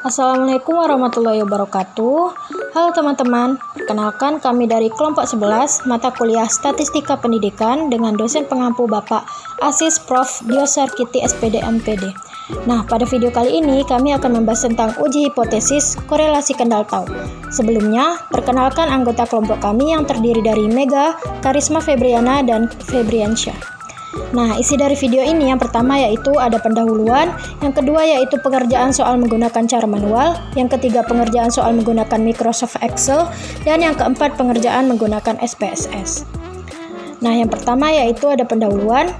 Assalamualaikum warahmatullahi wabarakatuh. Halo teman-teman, perkenalkan kami dari kelompok 11 mata kuliah Statistika Pendidikan dengan dosen pengampu Bapak Asis Prof. Diosar Kiti SPD MPD. Nah, pada video kali ini kami akan membahas tentang uji hipotesis korelasi kendal tau. Sebelumnya, perkenalkan anggota kelompok kami yang terdiri dari Mega, Karisma Febriana, dan Febriansyah. Nah, isi dari video ini yang pertama yaitu ada pendahuluan, yang kedua yaitu pengerjaan soal menggunakan cara manual, yang ketiga pengerjaan soal menggunakan Microsoft Excel, dan yang keempat pengerjaan menggunakan SPSS. Nah, yang pertama yaitu ada pendahuluan.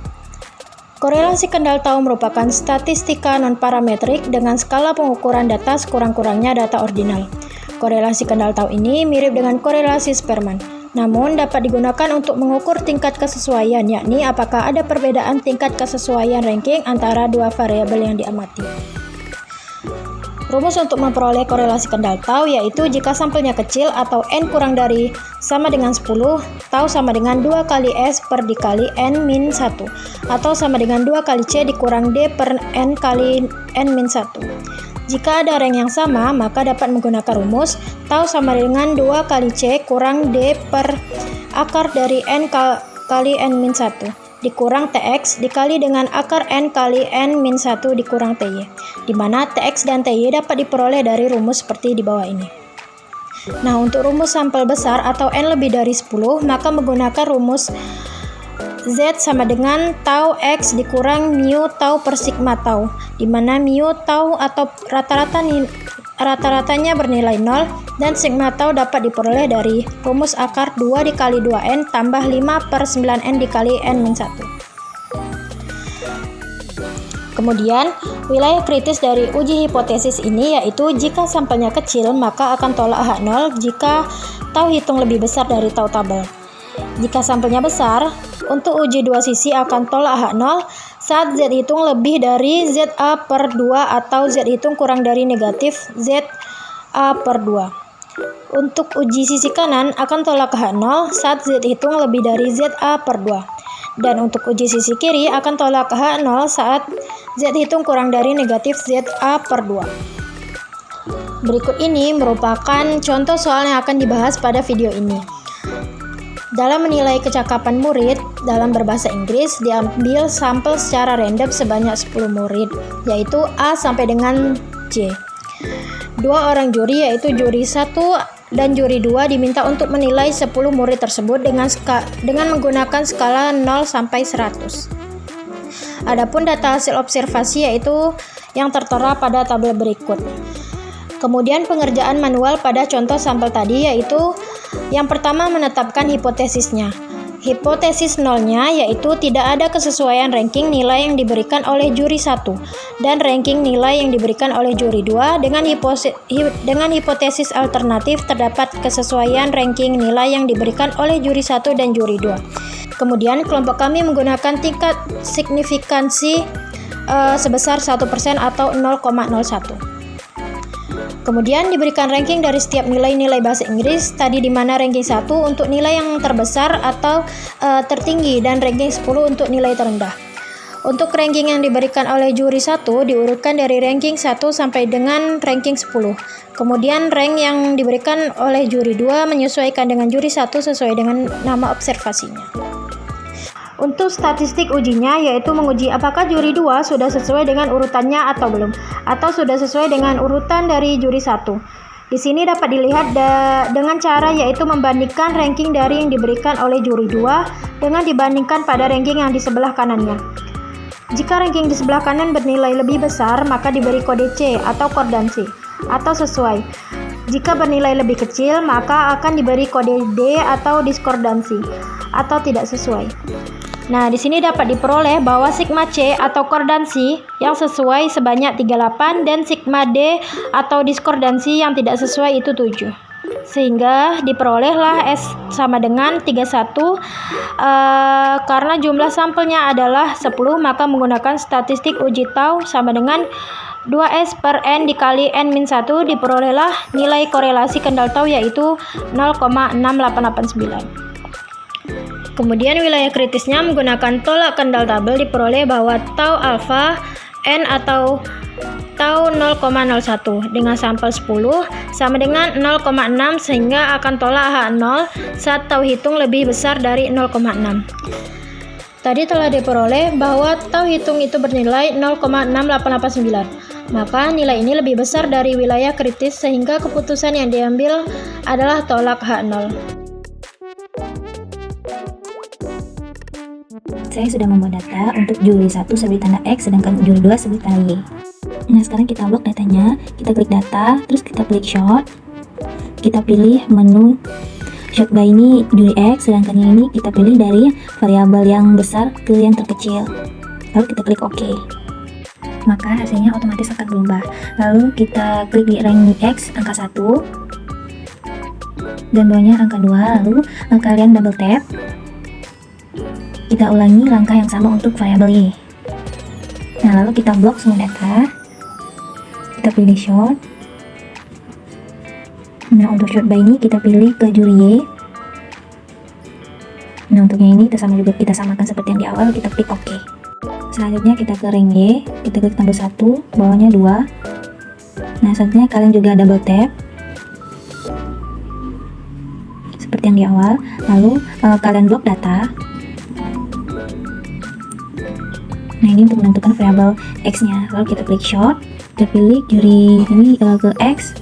Korelasi kendal tau merupakan statistika non-parametrik dengan skala pengukuran data sekurang-kurangnya data ordinal. Korelasi kendal tau ini mirip dengan korelasi Spearman, namun dapat digunakan untuk mengukur tingkat kesesuaian, yakni apakah ada perbedaan tingkat kesesuaian ranking antara dua variabel yang diamati. Rumus untuk memperoleh korelasi kendal tau yaitu jika sampelnya kecil atau n kurang dari sama dengan 10, tau sama dengan 2 kali S per dikali n min 1, atau sama dengan 2 kali C dikurang D per n kali n min 1. Jika ada rank yang sama, maka dapat menggunakan rumus tau sama dengan 2 kali C kurang D per akar dari n kali n min 1 dikurang Tx dikali dengan akar n kali n min 1 dikurang Ty, di mana Tx dan Ty dapat diperoleh dari rumus seperti di bawah ini. Nah, untuk rumus sampel besar atau n lebih dari 10, maka menggunakan rumus Z sama dengan tau X dikurang mu tau per sigma tau, di mana mu tau atau rata-ratanya bernilai 0 dan sigma tau dapat diperoleh dari rumus akar 2 dikali 2n tambah 5 per 9n dikali n min 1. Kemudian, wilayah kritis dari uji hipotesis ini yaitu jika sampelnya kecil maka akan tolak H0 jika tau hitung lebih besar dari tau tabel. Jika sampelnya besar, untuk uji dua sisi akan tolak H0 saat Z hitung lebih dari ZA per 2 atau Z hitung kurang dari negatif ZA per 2. Untuk uji sisi kanan akan tolak H0 saat Z hitung lebih dari ZA per 2. Dan untuk uji sisi kiri akan tolak H0 saat Z hitung kurang dari negatif ZA per 2. Berikut ini merupakan contoh soal yang akan dibahas pada video ini. Dalam menilai kecakapan murid dalam berbahasa Inggris, diambil sampel secara random sebanyak 10 murid, yaitu A sampai dengan C. Dua orang juri, yaitu juri 1 dan juri 2, diminta untuk menilai 10 murid tersebut dengan menggunakan skala 0 sampai 100. Adapun data hasil observasi yaitu yang tertera pada tabel berikut. Kemudian pengerjaan manual pada contoh sampel tadi yaitu yang pertama menetapkan hipotesisnya. Hipotesis nolnya yaitu tidak ada kesesuaian ranking nilai yang diberikan oleh juri 1 dan ranking nilai yang diberikan oleh juri 2 dengan hipotesis alternatif terdapat kesesuaian ranking nilai yang diberikan oleh juri 1 dan juri 2. Kemudian kelompok kami menggunakan tingkat signifikansi sebesar 1% atau 0,01. Kemudian diberikan ranking dari setiap nilai-nilai bahasa Inggris tadi, di mana ranking 1 untuk nilai yang terbesar atau tertinggi dan ranking 10 untuk nilai terendah. Untuk ranking yang diberikan oleh juri 1 diurutkan dari ranking 1 sampai dengan ranking 10. Kemudian rank yang diberikan oleh juri 2 menyesuaikan dengan juri 1 sesuai dengan nama observasinya. Untuk statistik ujinya yaitu menguji apakah juri 2 sudah sesuai dengan urutannya atau belum, atau sudah sesuai dengan urutan dari juri 1. Di sini dapat dilihat dengan cara yaitu membandingkan ranking dari yang diberikan oleh juri 2 dengan dibandingkan pada ranking yang di sebelah kanannya. Jika ranking di sebelah kanan bernilai lebih besar, maka diberi kode C atau kordansi atau sesuai. Jika bernilai lebih kecil, maka akan diberi kode D atau diskordansi atau tidak sesuai. Nah, di sini dapat diperoleh bahwa sigma C atau kordansi yang sesuai sebanyak 38 dan sigma D atau diskordansi yang tidak sesuai itu 7. Sehingga diperolehlah S sama dengan 31 karena jumlah sampelnya adalah 10, maka menggunakan statistik uji tau sama dengan 2S per N dikali N-1 diperolehlah nilai korelasi kendal tau yaitu 0,6889. Kemudian wilayah kritisnya menggunakan tolak kendal tabel diperoleh bahwa tau alfa N atau tau 0,01 dengan sampel 10 sama dengan 0,6 sehingga akan tolak H0 saat tau hitung lebih besar dari 0,6. Tadi telah diperoleh bahwa tau hitung itu bernilai 0,6889. Maka nilai ini lebih besar dari wilayah kritis sehingga keputusan yang diambil adalah tolak H0. Saya sudah membuat data untuk juri 1 sebagai tanda X sedangkan juri 2 sebagai tanda Y. Nah, sekarang kita blok datanya, kita klik data, terus kita klik short, kita pilih menu short by ini juri X, sedangkan yang ini kita pilih dari variabel yang besar ke yang terkecil, lalu kita klik OK, maka hasilnya otomatis akan berubah. Lalu kita klik di rank X angka 1 dan bawahnya angka 2, lalu kalian double tap, kita ulangi langkah yang sama untuk variabel Y. Nah, lalu kita blok semua data, kita pilih short. Nah, untuk short by ini kita pilih ke juri Y. Nah, untuk yang ini kita samakan seperti yang di awal, kita klik OK. Selanjutnya kita ke rank Y, kita klik tambah 1, bawahnya 2. Nah, selanjutnya kalian juga double tap seperti yang di awal, lalu kalian blok data. Nah, ini untuk menentukan variabel X-nya, lalu kita klik short, kita pilih juri ini ke X.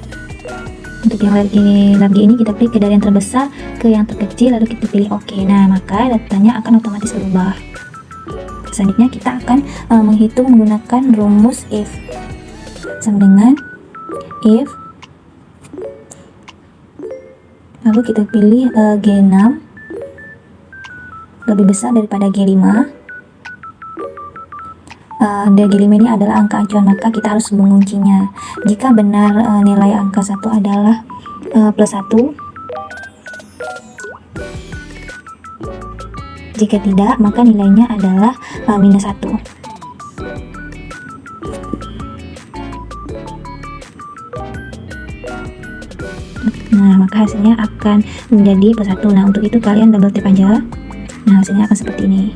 Untuk yang lagi ini kita klik dari yang terbesar ke yang terkecil, lalu kita pilih OK. Nah, maka datanya akan otomatis berubah. Selanjutnya kita akan menghitung menggunakan rumus if, sama dengan if, lalu kita pilih G6 lebih besar daripada G5. Dan G5 ini adalah angka acuan, maka kita harus menguncinya. Jika benar nilai angka 1 adalah plus 1, jika tidak maka nilainya adalah minus 1. Nah, maka hasilnya akan menjadi plus 1. Nah, untuk itu kalian double tap aja. Nah, hasilnya akan seperti ini.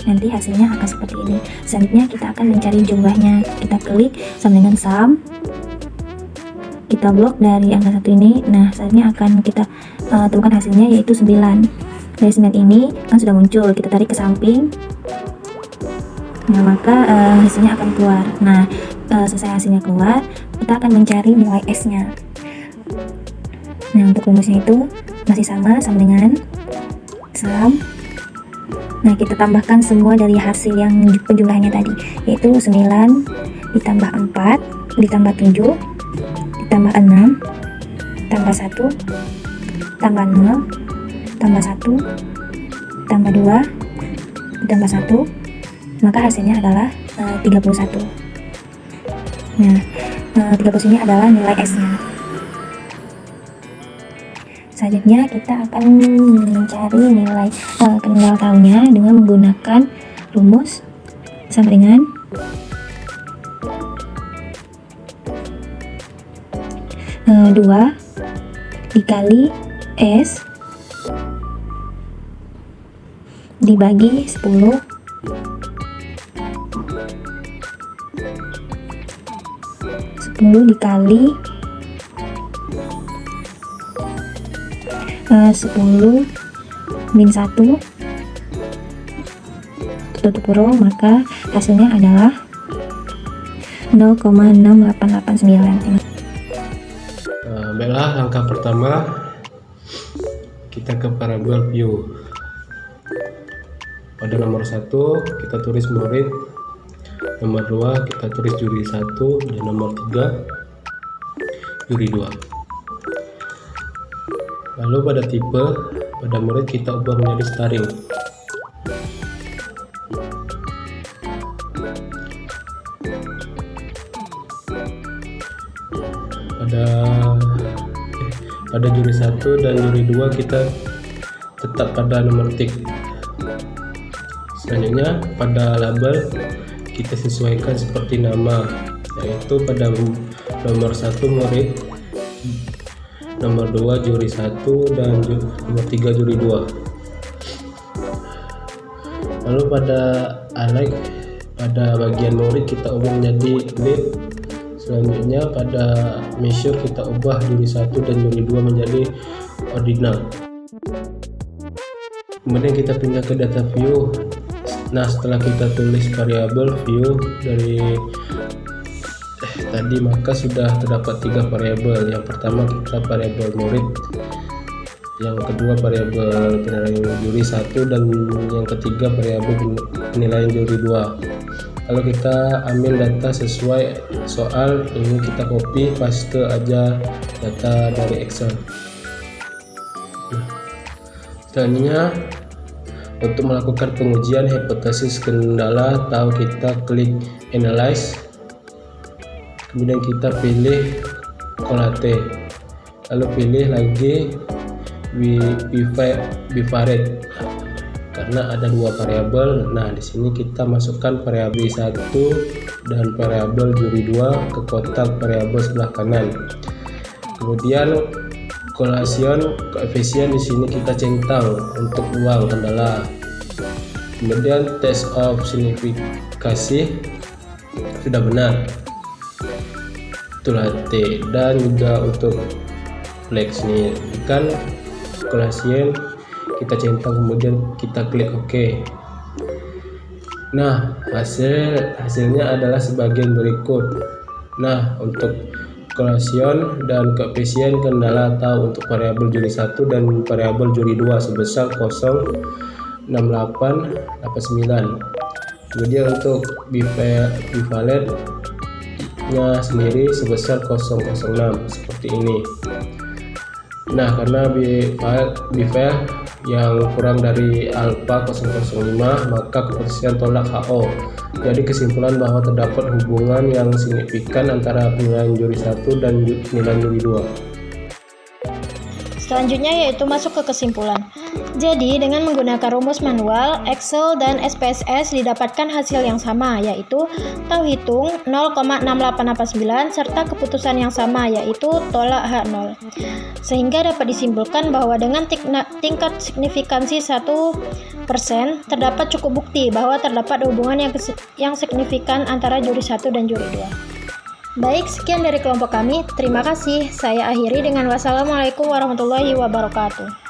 Nanti hasilnya akan seperti ini. Selanjutnya kita akan mencari jumlahnya. Kita klik sama dengan sum, kita blok dari angka 1 ini. Nah, selanjutnya akan kita temukan hasilnya yaitu 9. Dari 9 ini kan sudah muncul, kita tarik ke samping. Nah, maka hasilnya akan keluar. Nah, selesai hasilnya keluar, kita akan mencari nilai S-nya. Nah, untuk rumusnya itu masih sama dengan sum. Nah, kita tambahkan semua dari hasil yang penjumlahannya tadi, yaitu 9 ditambah 4 ditambah 7 ditambah 6 tambah 1 tambah 0 tambah 1 tambah 2 ditambah 1, maka hasilnya adalah 31. Nah, 31 ini adalah nilai S-nya. Selanjutnya kita akan mencari nilai tanggal tahunnya dengan menggunakan rumus sama dengan dua dikali S dibagi 10 dikali 10 min 1 tutup kurung, maka hasilnya adalah 0,6889. Baiklah, langkah pertama kita ke variabel view. Pada nomor 1 kita tulis murid, nomor 2 kita tulis juri 1, dan nomor 3 juri 2. Lalu pada tipe, pada murid kita ubah menjadi staring. Pada juri 1 dan juri 2 kita tetap pada nomor tik. Selanjutnya pada label kita sesuaikan seperti nama, yaitu pada nomor 1 murid, nomor 2 juri 1, dan nomor 3 juri 2. Lalu pada pada bagian murid kita ubah menjadi lead. Selanjutnya pada measure kita ubah juri 1 dan juri 2 menjadi ordinal. Kemudian kita pindah ke data view. Nah, setelah kita tulis variabel view dari tadi, maka sudah terdapat 3 variabel. Yang pertama kita variabel murid, yang kedua variabel penilaian juri 1, dan yang ketiga variabel penilaian juri 2. Kalau kita ambil data sesuai soal ini, kita copy paste aja data dari Excel. Selanjutnya untuk melakukan pengujian hipotesis kendala, atau kita klik analyze, kemudian kita pilih collate, lalu pilih lagi bivariate karena ada 2 variabel. Nah, di sini kita masukkan variabel 1 dan variabel juri 2 ke kotak variabel sebelah kanan. Kemudian koefisien di sini kita centang untuk uang kendala. Kemudian test of signifikasi sudah benar, itulah T. Dan juga untuk flex nih kan koefisien kita centang, kemudian kita klik OK. Nah, hasilnya adalah sebagian berikut. Nah, untuk koefisien dan koefisien kendala atau untuk variabel juri 1 dan variabel juri 2 sebesar 0,6889. Kemudian untuk bivariate nya sendiri sebesar 0,06 seperti ini. Nah, karena bivariate yang kurang dari alfa 0,05, maka koefisien tolak HO. Jadi kesimpulan bahwa terdapat hubungan yang signifikan antara penilaian juri 1 dan penilaian juri 2. Selanjutnya yaitu masuk ke kesimpulan. Jadi dengan menggunakan rumus manual, Excel dan SPSS didapatkan hasil yang sama, yaitu tahu hitung 0,6889 serta keputusan yang sama, yaitu tolak H0. Sehingga dapat disimpulkan bahwa dengan tingkat signifikansi 1%, terdapat cukup bukti bahwa terdapat hubungan yang signifikan antara juri 1 dan juri 2. Baik, sekian dari kelompok kami. Terima kasih. Saya akhiri dengan wassalamualaikum warahmatullahi wabarakatuh.